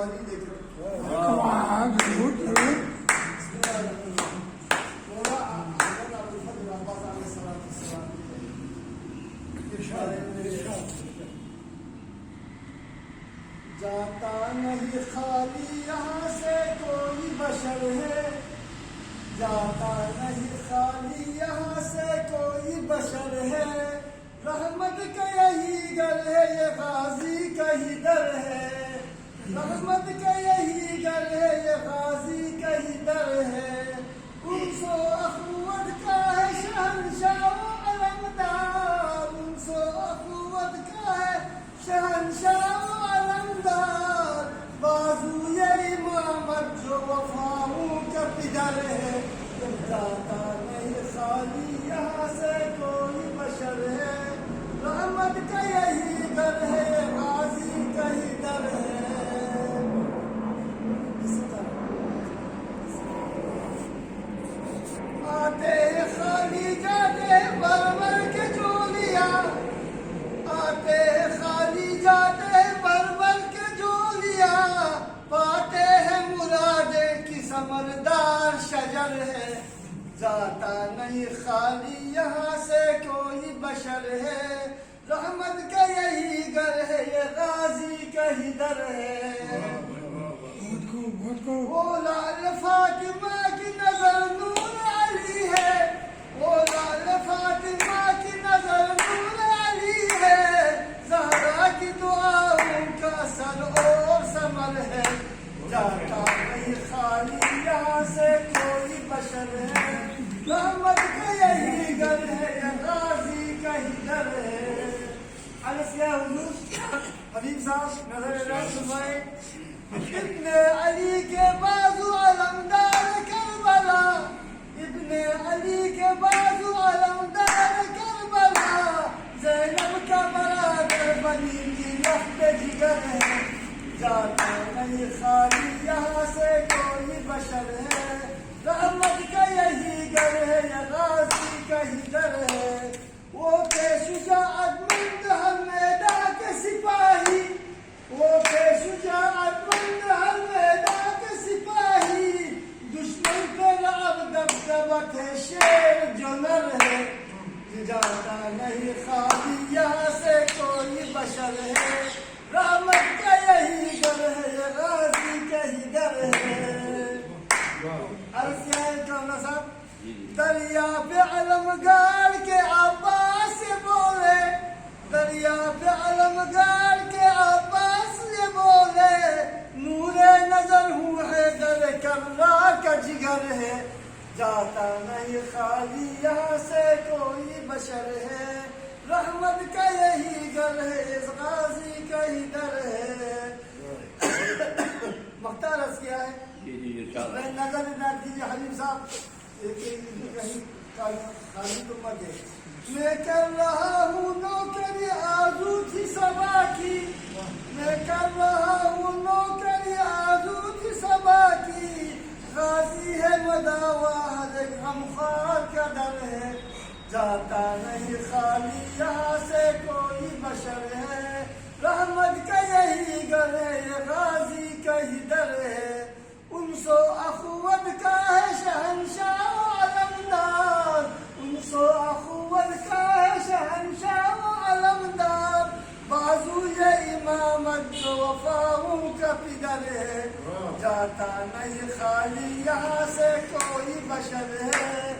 سواری دیکھ رہے جاتا نہیں خالی یہاں سے کوئی بشر ہے، جاتا نہیں خالی یہاں سے کوئی بشر ہے، رحمت کا یہی گھر ہے، یہ غازی کا ہی در ہے، رحمت کا یہی گھر ہے، یہ غازی کا ہی در ہے، انس و اخوت کا ہے شہنشاہ و علمدار، انس و اخوت کا ہے شہنشاہ و علمدار، بازوی امامت جو وفاؤں کا پدر ہے، جاتا نہیں خالی یہاں سے کوئی بشر ہے، رحمت کا یہی در ہے، غازی کا ہی در ہے۔ آتے خالی جاتے بربر کے جولیا، آتے خالی جاتے بربر کے جولیا، پاتے ہیں مرادے کی ثمردار شجر ہے، جاتا نہیں خالی یہاں سے کوئی بشر ہے، رحمت کا یہی گھر ہے، یہ غازی کا ہی در ہے۔ وہ لال فاطمہ کی نظر نور علی ہے، وہ لال فاطمہ کی نظر نور علی ہے، زہرا کی دعاؤں کا سر اور ثمر ہے، جاتا نہیں خالی یہاں سے کوئی بشر ہے، رحمت کا یہی گھر ہے، یہ غازی کا ہی در ہے۔ علیہ حضور حبیب صاحب نظر رات فرمائے، ابن علی کے بازو علمدار کربلا، ابن علی کے بازو علمدار کربلا، زینب کا برادر بنی کی لخت جگر ہے، جاتا نہیں خالی یہاں سے کوئی بشر ہے، رحمت کا یہی گھر ہے، یہ غازی کا ہی در ہے۔ وہ کہ شجاعت مند ہر میدان کے سپاہی، وہ کہ شجاعت مند ہر میدان کے سپاہی، دشمن پر اب دبدبت ہے شیر جو نر ہے، جاتا نہیں خالی یہاں سے کوئی بشر ہے، رحمت کا یہی گھر ہے، یہ غازی کا ہی در ہے۔ عرض کیا ہے مولانا صاحب، دریا پہ علمگار کے عباس سے بولے، دریا پہ علمگار کے عباس سے بولے، نور نظر ہوں ہے در کرا کا جگر ہے، جاتا نہیں خالی یہاں سے کوئی بشر ہے، رحمت کا یہی گھر ہے، اس غازی کا ہی در ہے۔ مختار عرض کیا ہے، میں نظر نہ دیجیے حبیب صاحب، میں کر رہا ہوں نوکری آرزو تھی صبا کی، میں کر رہا ہوں نوکری آرزو تھی صبا کی، غازی ہے مداوع ایک غمخوار کا در ہے، جاتا نہیں خالی یہاں سے کوئی بشر ہے، رحمت کا یہی گھر ہے، یہ غازی کا ہی در ہے، انس و اخوت کا ہے شہنشاہ و علمدار، انس و اخوت کا ہے شہنشاہ و علمدار، بازوی امامت جو وفاؤں کا پدر ہے، جاتا نہیں خالی یہاں سے کوئی بشر ہے،